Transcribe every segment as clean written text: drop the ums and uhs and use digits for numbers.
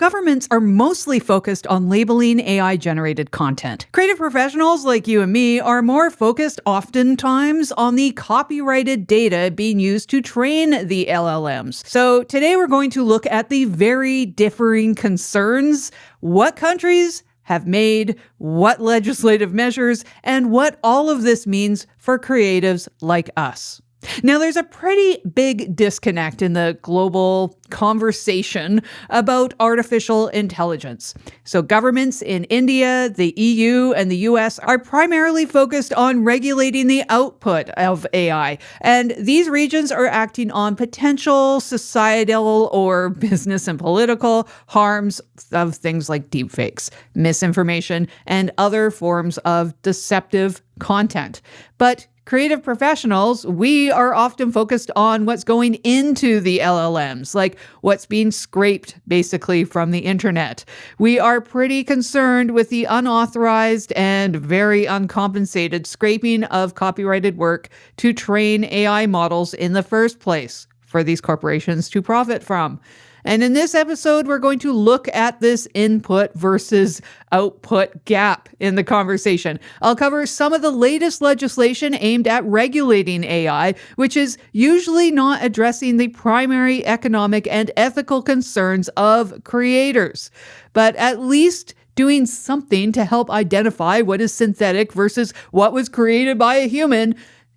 Governments are mostly focused on labeling AI-generated content. Creative professionals like you and me are more focused oftentimes on the copyrighted data being used to train the LLMs. So today we're going to look at the very differing concerns, what countries have made, what legislative measures, and what all of this means for creatives like us. Now, there's a pretty big disconnect in the global conversation about artificial intelligence. So governments in India, the EU, and the US are primarily focused on regulating the output of AI. And these regions are acting on potential societal or business and political harms of things like deepfakes, misinformation, and other forms of deceptive content. But creative professionals, we are often focused on what's going into the LLMs, like what's being scraped basically from the internet. We are pretty concerned with the unauthorized and very uncompensated scraping of copyrighted work to train AI models in the first place for these corporations to profit from. And in this episode, we're going to look at this input versus output gap in the conversation. I'll cover some of the latest legislation aimed at regulating AI, which is usually not addressing the primary economic and ethical concerns of creators, but at least doing something to help identify what is synthetic versus what was created by a human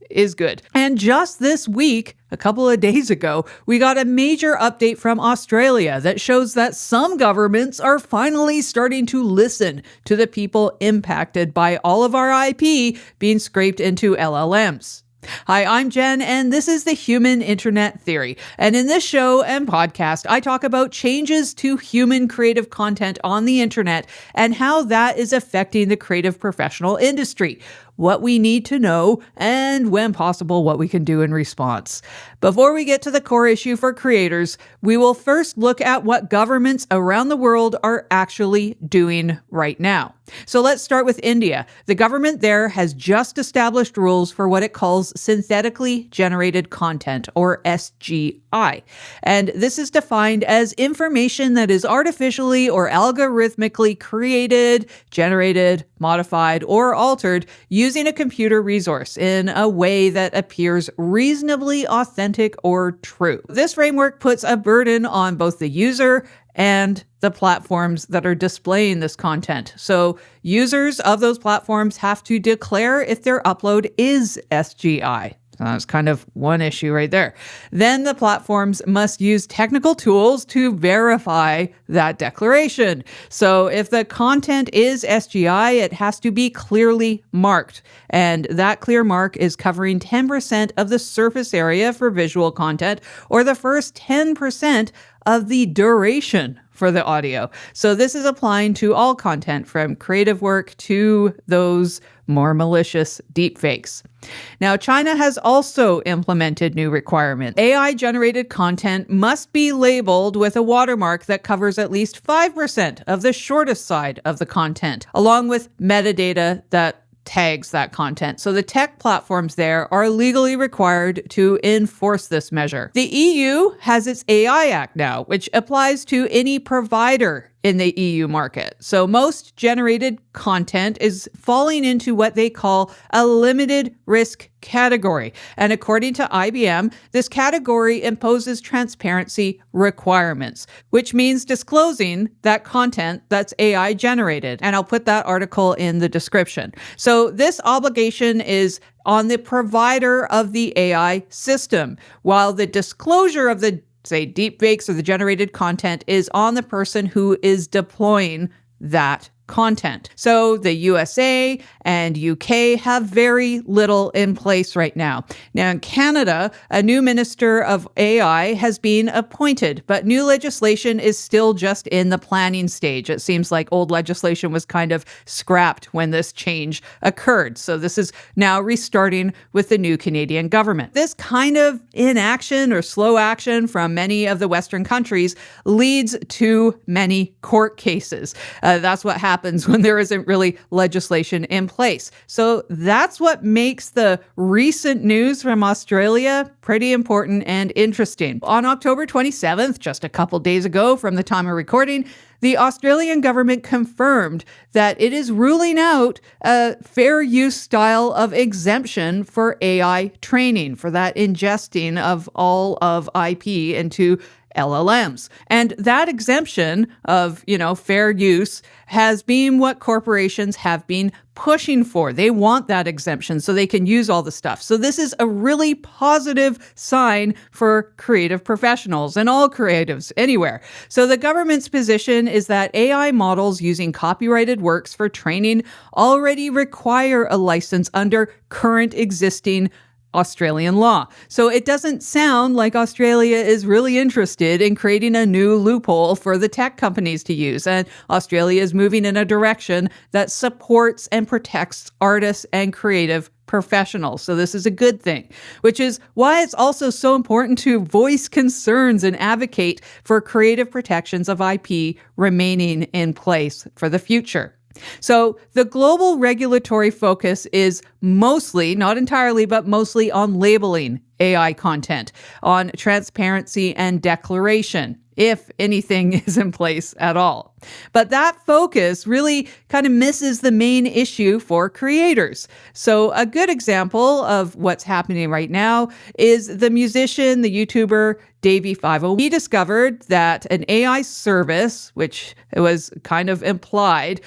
is good. And just this week, a couple of days ago, we got a major update from Australia that shows that some governments are finally starting to listen to the people impacted by all of our IP being scraped into LLMs. Hi, I'm Jen, and this is the Human Internet Theory. And in this show and podcast, I talk about changes to human creative content on the internet and how that is affecting the creative professional industry, what we need to know, and when possible, what we can do in response. Before we get to the core issue for creators, we will first look at what governments around the world are actually doing right now. So let's start with India. The government there has just established rules for what it calls synthetically generated content, or SGI. And this is defined as information that is artificially or algorithmically created, generated, modified, or altered using a computer resource in a way that appears reasonably authentic or true. This framework puts a burden on both the user and the platforms that are displaying this content. So users of those platforms have to declare if their upload is SGI. So that's kind of one issue right there. Then the platforms must use technical tools to verify that declaration. So if the content is SGI, it has to be clearly marked. And that clear mark is covering 10% of the surface area for visual content, or the first 10% of the duration for the audio. So this is applying to all content from creative work to those more malicious deepfakes. Now, China has also implemented new requirements. AI-generated content must be labeled with a watermark that covers at least 5% of the shortest side of the content, along with metadata that tags that content. So the tech platforms there are legally required to enforce this measure. The EU has its AI Act now, which applies to any provider in the EU market. So most generated content is falling into what they call a limited risk category. And according to IBM, this category imposes transparency requirements, which means disclosing that content that's AI generated. And I'll put that article in the description. So this obligation is on the provider of the AI system, while the disclosure of the say deepfakes or the generated content is on the person who is deploying that content. So the USA and UK have very little in place right now. Now in Canada, a new minister of AI has been appointed, but new legislation is still just in the planning stage. It seems like old legislation was kind of scrapped when this change occurred. So this is now restarting with the new Canadian government. This kind of inaction or slow action from many of the Western countries leads to many court cases. That's what happened happens when there isn't really legislation in place. So that's what makes the recent news from Australia pretty important and interesting. On October 27th, just a couple days ago from the time of recording, the Australian government confirmed that it is ruling out a fair use style of exemption for AI training, for that ingesting of all of IP into LLMs. And that exemption of, fair use has been what corporations have been pushing for. They want that exemption so they can use all the stuff. So this is a really positive sign for creative professionals and all creatives anywhere. So the government's position is that AI models using copyrighted works for training already require a license under current existing Australian law. So it doesn't sound like Australia is really interested in creating a new loophole for the tech companies to use. And Australia is moving in a direction that supports and protects artists and creative professionals. So this is a good thing, which is why it's also so important to voice concerns and advocate for creative protections of IP remaining in place for the future. So the global regulatory focus is mostly, not entirely, but mostly on labeling AI content, on transparency and declaration, if anything is in place at all. But that focus really kind of misses the main issue for creators. So a good example of what's happening right now is the musician, the YouTuber, Davey50. He discovered that an AI service, which was kind of implied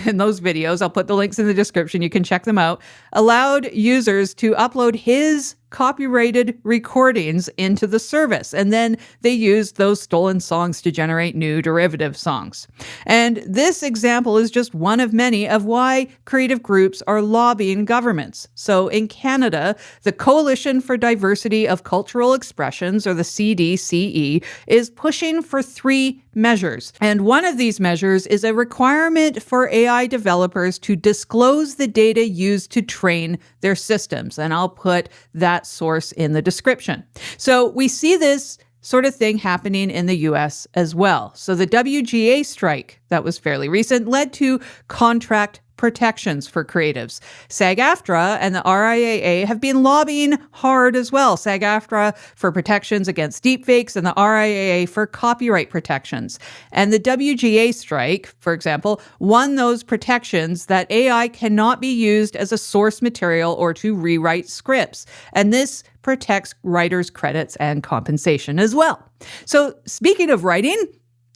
in those videos, I'll put the links in the description, you can check them out, allowed users to upload his copyrighted recordings into the service. And then they used those stolen songs to generate new derivative songs. And this example is just one of many of why creative groups are lobbying governments. So in Canada, the Coalition for Diversity of Cultural Expressions, or the CDCE, is pushing for 3 measures. And one of these measures is a requirement for AI developers to disclose the data used to train their systems. And I'll put that source in the description. So we see this sort of thing happening in the US as well. So the WGA strike that was fairly recent led to contract protections for creatives. SAG-AFTRA and the RIAA have been lobbying hard as well. SAG-AFTRA for protections against deepfakes and the RIAA for copyright protections. And the WGA strike, for example, won those protections that AI cannot be used as a source material or to rewrite scripts. And this protects writers' credits and compensation as well. So speaking of writing,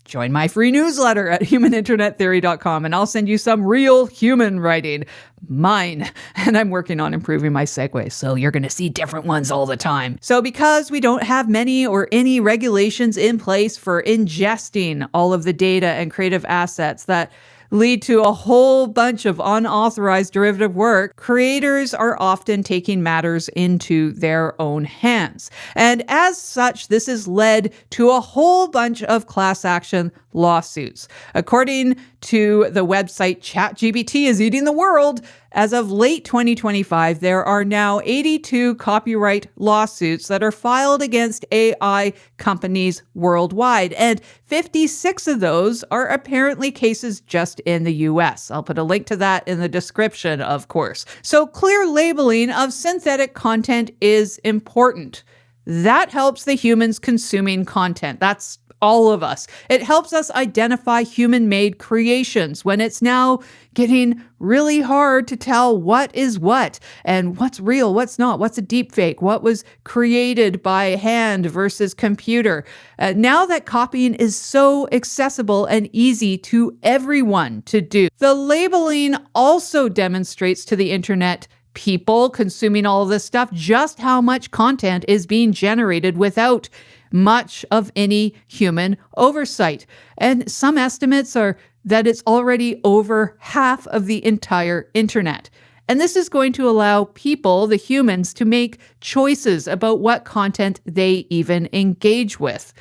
join my free newsletter at humaninternettheory.com and I'll send you some real human writing. Mine. And I'm working on improving my segues, so you're going to see different ones all the time. So because we don't have many or any regulations in place for ingesting all of the data and creative assets that lead to a whole bunch of unauthorized derivative work, creators are often taking matters into their own hands. And as such, this has led to a whole bunch of class action lawsuits. According to the website ChatGPT is Eating the World, as of late 2025, there are now 82 copyright lawsuits that are filed against AI companies worldwide, and 56 of those are apparently cases just in the US. I'll put a link to that in the description, of course. So clear labeling of synthetic content is important. That helps the humans consuming content. That's all of us. It helps us identify human-made creations when it's now getting really hard to tell what is what and what's real, what's not, what's a deepfake, what was created by hand versus computer. Now that copying is so accessible and easy to everyone to do. The labeling also demonstrates to the internet people consuming all of this stuff just how much content is being generated without much of any human oversight. And some estimates are that it's already over half of the entire internet. And this is going to allow people, the humans, to make choices about what content they even engage with.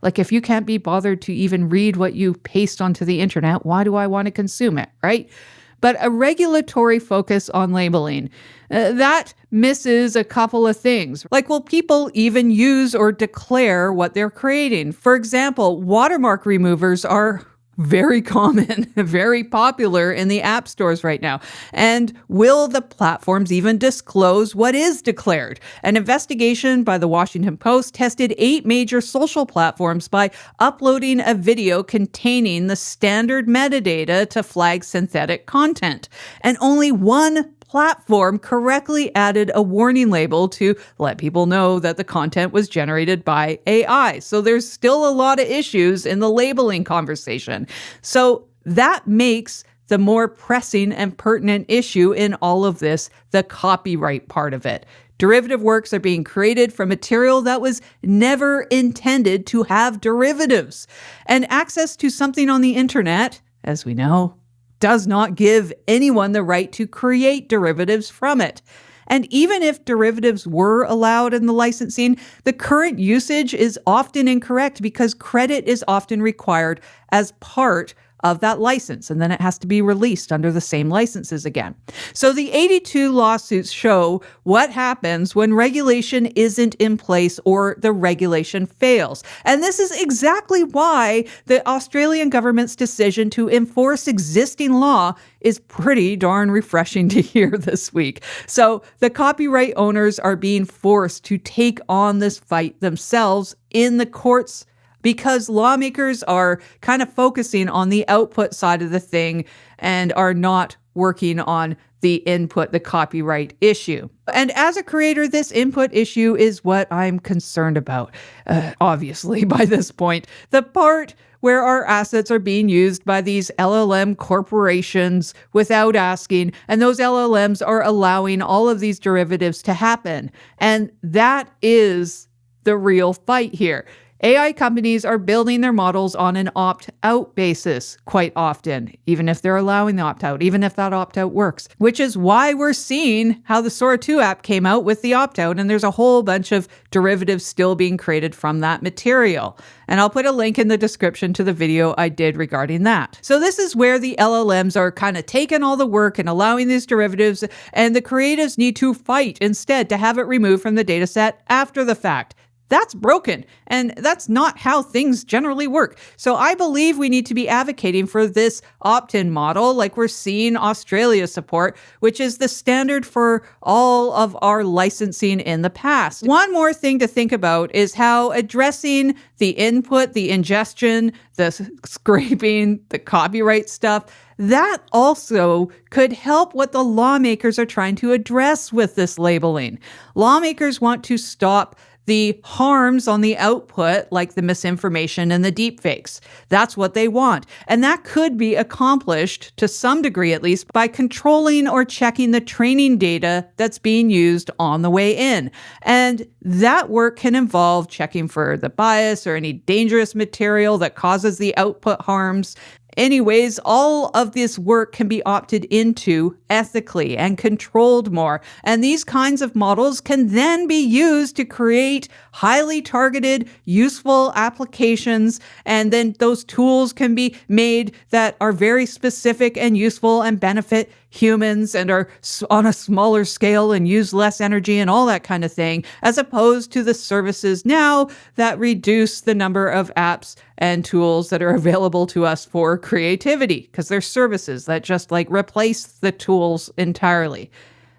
Like, if you can't be bothered to even read what you paste onto the internet, why do I want to consume it, right? But a regulatory focus on labeling, that misses a couple of things. Like, will people even use or declare what they're creating? For example, watermark removers are Very common, very popular in the app stores right now. And will the platforms even disclose what is declared? An investigation by the Washington Post tested 8 major social platforms by uploading a video containing the standard metadata to flag synthetic content. And only one platform correctly added a warning label to let people know that the content was generated by AI. So there's still a lot of issues in the labeling conversation. So that makes the more pressing and pertinent issue in all of this the copyright part of it. Derivative works are being created from material that was never intended to have derivatives. And access to something on the internet, as we know, does not give anyone the right to create derivatives from it. And even if derivatives were allowed in the licensing, the current usage is often incorrect because credit is often required as part of that license, and then it has to be released under the same licenses again. So the 82 lawsuits show what happens when regulation isn't in place or the regulation fails. And this is exactly why the Australian government's decision to enforce existing law is pretty darn refreshing to hear this week. So the copyright owners are being forced to take on this fight themselves in the courts because lawmakers are kind of focusing on the output side of the thing and are not working on the input, the copyright issue. And as a creator, this input issue is what I'm concerned about, obviously, by this point. The part where our assets are being used by these LLM corporations without asking, and those LLMs are allowing all of these derivatives to happen. And that is the real fight here. AI companies are building their models on an opt-out basis quite often, even if they're allowing the opt-out, even if that opt-out works, which is why we're seeing how the Sora 2 app came out with the opt-out, and there's a whole bunch of derivatives still being created from that material. And I'll put a link in the description to the video I did regarding that. So this is where the LLMs are kind of taking all the work and allowing these derivatives, and the creatives need to fight instead to have it removed from the dataset after the fact. That's broken, and that's not how things generally work. So I believe we need to be advocating for this opt-in model like we're seeing Australia support, which is the standard for all of our licensing in the past. One more thing to think about is how addressing the input, the ingestion, the scraping, the copyright stuff, that also could help what the lawmakers are trying to address with this labeling. Lawmakers want to stop the harms on the output, like the misinformation and the deepfakes. That's what they want. And that could be accomplished, to some degree at least, by controlling or checking the training data that's being used on the way in. And that work can involve checking for the bias or any dangerous material that causes the output harms. Anyways, all of this work can be opted into ethically and controlled more. And these kinds of models can then be used to create highly targeted, useful applications. And then those tools can be made that are very specific and useful and benefit humans and are on a smaller scale and use less energy and all that kind of thing, as opposed to the services now that reduce the number of apps and tools that are available to us for creativity, because they're services that just like replace the tools entirely.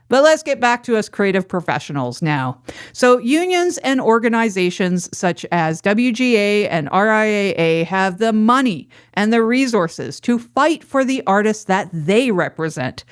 But let's get back to us creative professionals now. So unions and organizations such as WGA and RIAA have the money and the resources to fight for the artists that they represent.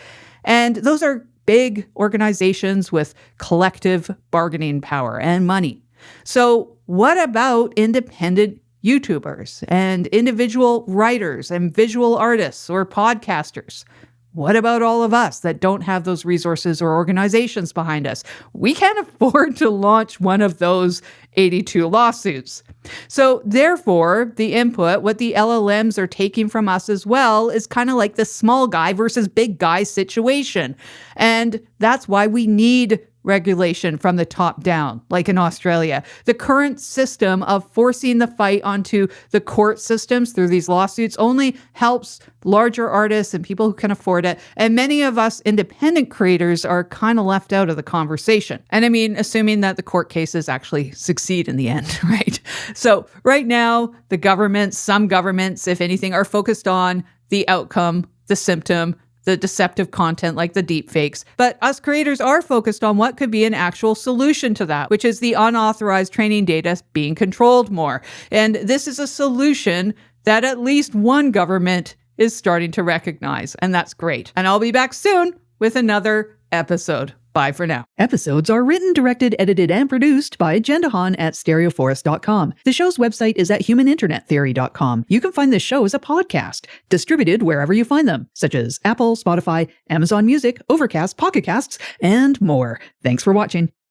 And those are big organizations with collective bargaining power and money. So what about independent YouTubers and individual writers and visual artists or podcasters? What about all of us that don't have those resources or organizations behind us? We can't afford to launch one of those 82 lawsuits. So therefore, the input, what the LLMs are taking from us as well, is kind of like the small guy versus big guy situation. And that's why we need regulation from the top down, like in Australia. The current system of forcing the fight onto the court systems through these lawsuits only helps larger artists and people who can afford it. And many of us independent creators are kind of left out of the conversation. And I mean, assuming that the court cases actually succeed in the end, right? So right now, the governments, some governments, if anything, are focused on the outcome, the symptom, the deceptive content like the deepfakes. But us creators are focused on what could be an actual solution to that, which is the unauthorized training data being controlled more. And this is a solution that at least one government is starting to recognize, and that's great. And I'll be back soon with another episode. Bye for now. Episodes are written, directed, edited, and produced by deHaan at stereoforest.com. The show's website is at humaninternettheory.com. You can find this show as a podcast, distributed wherever you find them, such as Apple, Spotify, Amazon Music, Overcast, Pocket Casts, and more. Thanks for watching.